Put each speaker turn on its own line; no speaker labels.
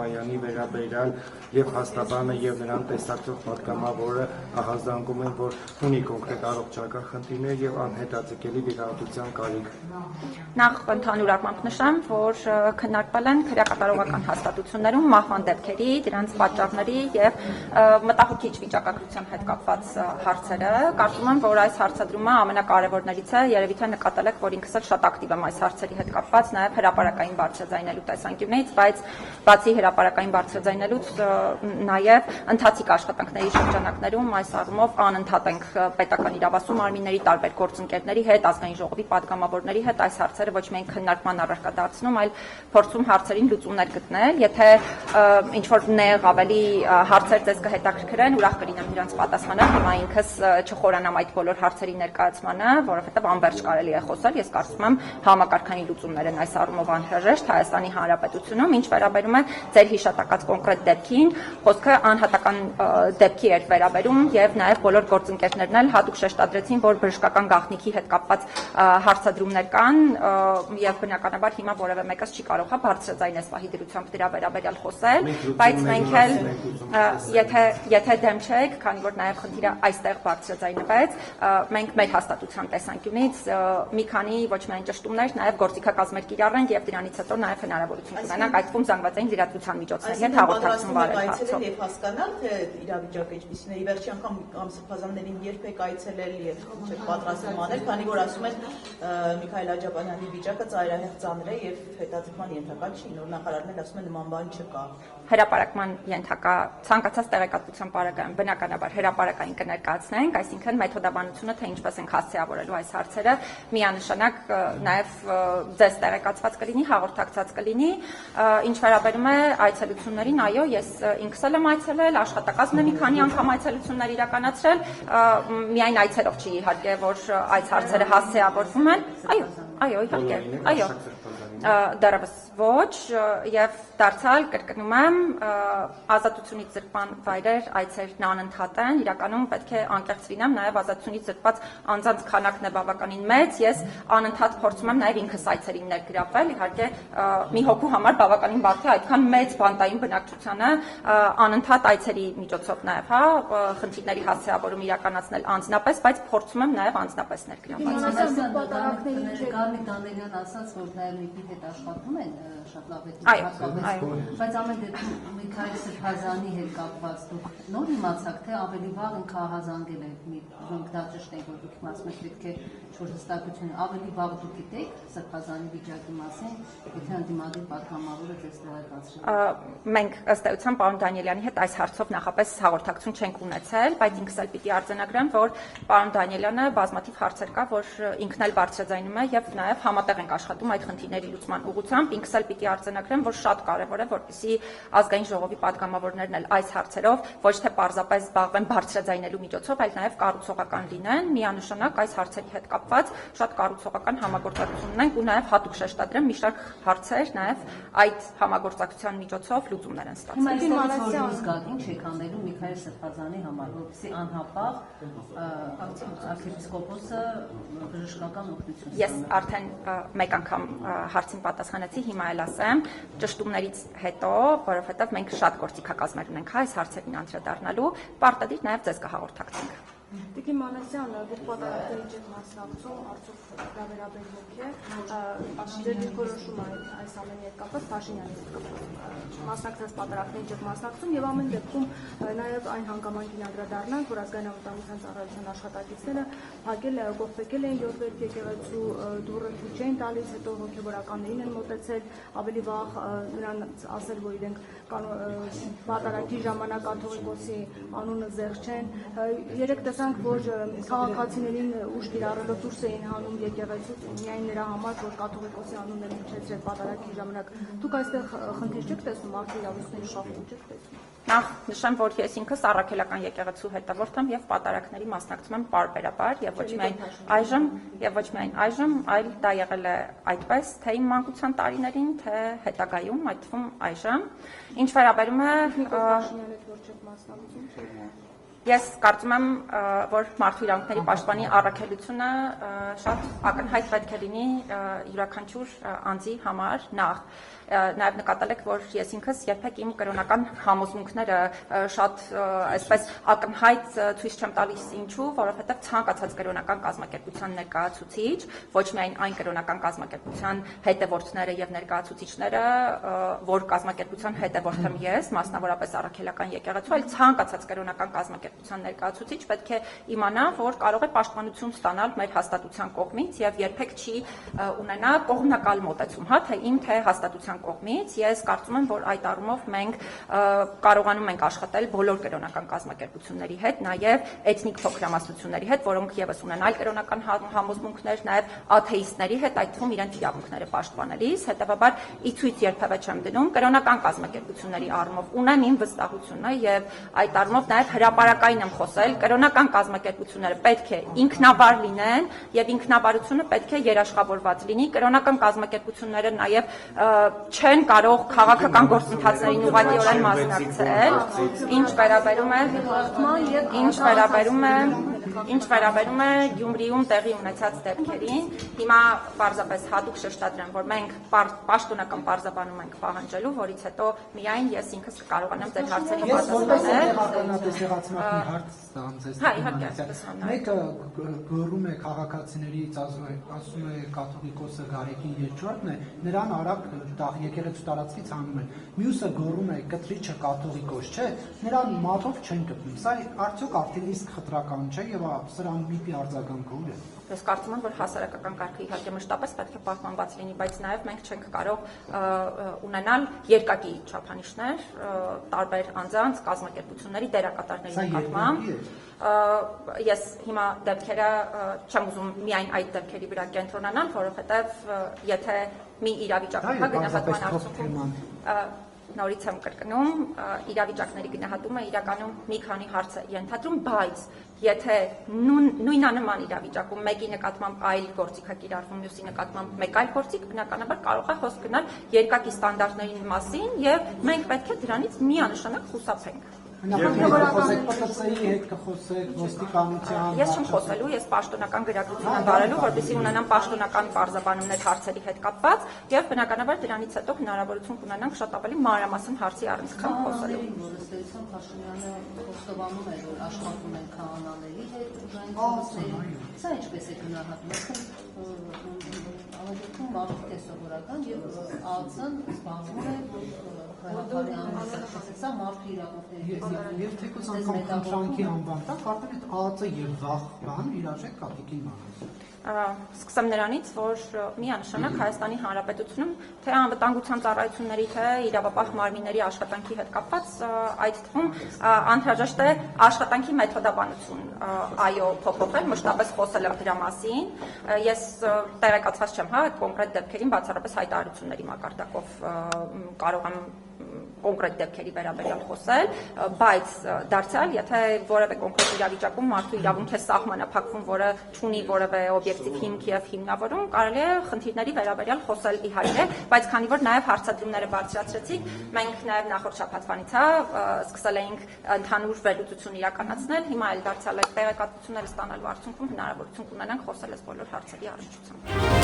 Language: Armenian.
Պապայանի վերաբերյալ եւ Հաստաբանը եւ նրան տեսակցող պատգամավորը ահազանգում են, որ ունի կոնկրետ առողջական խնդիրներ եւ անհետաձգելի վիրահատության կարիք։
Նախ ընդհանուր առմամբ նշեմ, որ քննարկվել են քրեակատարողական հաստատություններում մահվան դեպքերի, դրանց պատճառների եւ մտահոգիչ վիճակագրության հետ կապված հարցերը։ Կարծում եմ, որ այս հարցադրումը ամենակարևորներից է, երևի թե նկատել եք, որ ինքս էլ շատ ակտիվ եմ այս հարցերի հետ կապված, նաեւ հրապարակային բարձրաձայնելու տեսանկյունից, բայց բացի հրապարակային բարձրաձայնելուց նաեւ ընթացիկ աշխատանքների շրջանակներում այս առումով անընդհատ ենք պետական իրավասու մարմինների, տարբեր գործընկերների հետ, ազգային ժողովի պատգամավորների հետ այս հարցերը ոչ միայն քննարկման առարկա դարձնում, այլ փորձում հարցերին լուծումներ գտնել։ Եթե ինչ որ նեղ ավելի հարցեր ձեզ կհետաքրքրեն, ուրախ կլինեմ դրանց պատասխանել։ Հիմա ինքս չխորանամ այդ բոլոր հարցերի ներկայացմանը, որովհետև անվերջ կարելի է խոսել։ Ես կարծում եմ համակարգային լուծումներ են այս առումով անհրաժեշտ Հայաստանի Հանրապետությունում։ Ինչ վերաբերում է ձեր հիշատակած կոնկրետ դեպքին, խոսքը անհատական դեպքի էր վերաբերում եւ նաեւ բոլոր գործընկերներն էլ հատուկ շեշտադրեցին, որ բժշկական գաղտնիքի հետ կապված հարցադրումներ կան եւ բնականաբար հիմա որևէ մեկս չի կարող բարձրաձայն այս պահի դրությամբ դրա վերաբերյալ խոսել, բայց մենք էլ եթե դեմ չեք, քանի որ նաեւ խնդիրը այստեղ բարձրաձայնվեց, մենք մեր հաստատության տեսանկյունից մի քանի ոչ միայն ճշտումներ, նաեւ գործիքակազմեր կիրառենք եւ դրանից հետո նաեւ հնարավորություն կունենանք այդ թվում զանգվածային լրատվության միջոցների հետ հաղորդակցություն վարել հարցով։
Եվ հասկանալ, թե իրավիճակը ինչպիսին է, ի վերջի անգամ կամ սրբազաններին երբեք այցելել եւ չեք պատրաստվում անել, քանի որ ասում են Միքայել Աջաբանյանի վիճակը ծայրահեղ ծանր է եւ հետաձգման ենթակա չի, նոր նախարարն էլ ասում է նման բան չկա։
Հրապարակման ենթակա ցանկացած տեղեկատվության պարագայում բնականաբար հրապարակային կներկայացնենք, այսինքն մեթոդաբանությունը թե ինչպես ենք հասցեավորելու այս հարցերը միանշանակ նաև ձեզ տեղեկացված կլինի, հաղորդակցած կլինի։ Ինչ վերաբերում է այցելություններին, այո, ես ինքս էլ եմ այցելել, աշխատակազմն է մի քանի անգամ այցելություններ իրականացրել, միայն այցելով չի իհարկե, որ այս հարցերը հասցեավորվում են։ Այո, իհարկե, այո։ Դեռևս ոչ եւ դարձյալ կրկնում եմ ազատությունից զրկման վայրեր այցերն անընդհատ են իրականում պետք է անկեղծ լինեմ նաեւ ազատությունից զրկված անձանց քանակն է բավականին մեծ ես անընդհատ փորձում եմ նաեւ ինքս այցերին ներգրավվել իհարկե մի հոգու համար բավականին բարդ է այդքան մեծ բանտային բնակչությանը անընդհատ այցերի միջոցով նաեւ խնդիրների հասցեավորում իրականացնել անձնապես բայց փորձում եմ նաեւ անձնապես
ներգրավվել հետ աշխատում են շատ լավ է
բայց
ամեն դեպքում Միքայել Սրբազանի հետ կապված դուք նոր իմացաք թե ավելի վաղ ինքը ահազանգել է դուք դա ճիշտ է որ դուք ասում եք պետք է շուտ հստակություն ավելի վաղ դուք գիտեք Սրբազանի վիճակի մասին եթե անդիմադիր պատգամավորը ձեզ տեղեկացրել
մենք ըստ էության պարոն Դանիելյանի հետ այս հարցով նախապես հաղորդակցություն չենք ունեցել բայց ինքս էլ պիտի արձանագրեմ որ պարոն Դանիելյանը բազմաթիվ հարցեր կա որ ինքն էլ բարձրաձայնում է եւ նաեւ համատեղ ենք աշխատում այդ խնդիրների լուծման ուղղությամբ ինքս էլ պիտի արձանագրեմ որ շատ կարեւոր է որպեսզի ազգային ժողովի պատգամավորներն էլ այս հարցերով ոչ թե պարզապես զբաղվեն բարձրաձայնելու միջոցով այլ նաեւ կառուցողական լինեն միանշանակ այս հարցերի հետ կապված շատ կառուցողական համագործակցություն ունենք ու նաեւ հատուկ շեշտադրեմ մի շարք հարցեր նաեւ այդ համագործակցության միջոցով լուծումներ են
ստացվում ինչ եք անելու Միքայել Սրբազանի համար որպեսզի անհապաղ arczepiskopos-ը բժշկական օգնություն
Ես արդեն մեկ անգամ հարցին պատասխանեցի, հիմա էլ ասեմ, ճշտումներից հետո, որովհետև մենք շատ գործիքակազմեր ունենք այս հարցերին անդրադառնալու, պարտադիր նաև ձեզ կհաղորդակցենք։
Տիկին Մանասյան, դուք պատահականին եք մասնակցում, արդյոք դա վերաբերվում է, ձեր դիրքորոշումը այս ամենի հետ կապված Փաշինյանի հետ կապված մասնակցած պատահականին եք մասնակցում եւ ամեն դեպքում նաեւ այն հանգամանքին անդրադառնանք, որ ազգային անվտանգության ծառայության աշխատակիցները փակել կողպեկել են 7 եկեղեցու դուռը ցույց են տալիս, հետո հոգեվորականներին են մոտեցել, ավելի վաղ նրանց ասել, որ իրենք պատարագի ժամանակ կաթողիկոսի անունը զեղչեն, երեք տեսանք, որ քաղաքացիներին ուժ կիրառելով դուրս էին հանում եկեղեցուց միայն նրա համար, որ կաթողիկոսի անունն են հնչեցրել պատարագի ժամանակ։ Դուք այստեղ խնդիր չեք տեսնում, մարդու իրավունքների շահում չեք տեսնում։
Նախ նշեմ, որ ես ինքս առաքելական եկեղեցու հետևորդ եմ եւ պատարագների մասնակցում եմ պարբերաբար եւ ոչ միայն այժմ, այլ դա եղել է այդպես, թե իմ մանկության տարիներին, թե հետագայում, այդ թվում այժմ։ Ինչ վերաբերում է Ես կարծում եմ, որ մարդու իրավունքների պաշտպանի առաքելությունը շատ ակնհայտ պետք է լինի յուրաքանչյուր անձի համար նախ։ Նաև նկատել եք, որ ես ինքս երբեք իմ կրոնական համոզմունքները շատ այսպես ակնհայտ ցույց չեմ տալիս ինչու, որովհետև ցանկացած կրոնական կազմակերպության ներկայացուցիչ, ոչ միայն այն կրոնական կազմակերպության հետևորդները եւ ներկայացուցիչները, որ կազմակերպության հետևորդ եմ ես, մասնավորապես առաքելական եկեղեցու, այլ ցանկացած կրոնական կազմակերպության ներկայացուցիչ պետք է իմանա, որ կարող է պաշտպանություն ստանալ մեր հաստատության կողմից եւ երբեք չի ունենա կողմնակալ մոտեցում, հա, թե իմ թե հաստատության կողմից։ Ես կարծում եմ, որ այդ առումով մենք կարողանում ենք աշխատել բոլոր կրոնական կազմակերպությունների հետ, նաև էթնիկ փոքրամասնությունների հետ, որոնք եւս ունեն այլ կրոնական համոզմունքներ, նաև աթեիստների հետ, այդ թվում իրենց իրավունքները պաշտպանելիս, հետեւաբար ի ցույց երբևէ չեմ դնում կրոնական կազմակերպությունների առումով ունեմ իմ վստահությունը եւ այդ առումով նաև հրապարակային եմ խոսել, կրոնական կազմակերպությունները պետք է ինքնաբար լինեն եւ ինքնաբարությունը պետք է երաշխավորված լինի, կրոնական կազմակերպությունները նաև չեն կարող քաղաքական գործընթացներին ուղղակիորեն մասնակցել, ինչ վերաբերում է Գյումրիում տեղի ունեցած դեպքերին, հիմա պարզապես հատուկ շեշտադրեմ, որ մենք պաշտոնական պարզաբանում ենք պահանջելու, որից հետո միայն ես ինքս կկարողանամ ձեր հարցերին պատասխանել։
Մեկը գրում է քաղաքացիներից, ասում է կաթողիկոսը Գարեգին Երջորդն է, նրան արագ եկեղեցու տարածքից հանում են։ Մյուսը գոռում է կտրիչը կաթողիկոս չէ, նրան մատով չեն գտնում։ Սա արդյոք արդեն իսկ խտրական չէ եւ սրան մի արձագանքը ուր է։
Ես կարծում եմ, որ հասարակական կարգը իհարկե մշտապես պետք է պահպանված լինի, բայց նաև մենք չենք կարող ունենալ երկակի չափանիշներ տարբեր անձանց, կազմակերպությունների, դերակատարների նկատմամբ։ Ես հիմա դեպքերը չեմ ուզում միայն այդ դեպքերի վրա կենտրոնանալ, որովհետև եթե մի իրավիճակը գնահատման արդյունքում նորից եմ կրկնում, իրավիճակների գնահատումը իրականում մի քանի հարց է ենթադրում, բայց եթե նույնանման իրավիճակում մեկի նկատմամբ այլ գործիք է կիրառվում, մյուսի նկատմամբ մեկ այլ գործիք, բնականաբար կարող է խոսք գնալ երկակի ստանդարտների մասին եւ մենք պետք է դրանից միանշանակ խուսափենք։
ՊՏՑ-ի հետ կխոսեք, ոստիկանության։
Ես չեմ խոսելու, ես պաշտոնական գրագրություն եմ վարելու, որպեսզի ունենամ պաշտոնական պարզաբանումներ հարցերի հետ կապված եւ բնականաբար դրանից հետո հնարավորություն կունենանք շատ ավելի մանրամասն հարցի առնցքով խոսելու։
Ստերություն Փաշինյանը խոստովանում է, որ աշխատում են քահանաների հետ, սա ինչպես է գնահատում։ Ամենքում մարդիկ է սովորական եւ ԱԱՑ-ն զբաղվում է հայհարի ամենասա սա մարդու իրավունքների
Եվ թեկուզ անգամ խնդրանքի անվան տակ արդեն այդ ԱԱՑ-ը եւ վաղ բան իրաժեք կատիկին բան։
Սկսեմ նրանից, որ միանշանակ Հայաստանի Հանրապետությունում թե անվտանգության ծառայությունների, թե իրավապահ մարմինների աշխատանքի հետ կապված այդ թվում անհրաժեշտ է աշխատանքի մեթոդաբանություն, այո, փոփոխել, մշտապես խոսել եմ դրա մասին։ Ես տեղեկացված չեմ, հա, այդ կոնկրետ դեպքերին բացառապես հայտարարությունների մակարդակով կարող եմ կոնկրետ դեպքերի վերաբերյալ խոսել, բայց դարձյալ, եթե որևէ կոնկրետ իրավիճակում մարդու իրավունք է սահմանափակվում, որը չունի որևէ օբյեկտիվ հիմք եւ հիմնավորում, կարելի է խնդիրների վերաբերյալ խոսել իհարկե, բայց քանի որ նաեւ հարցադրումները բարձրացրեցիք, մենք նաեւ նախորդ շաբաթվանից սկսել էինք ընդհանուր վերլուծություն իրականացնել, հիմա էլ դարձյալ այդ տեղեկատվությունները ստանալու արդյունքում հնարավորություն կունենանք խոսել այս բոլոր հարցերի առնչությամբ։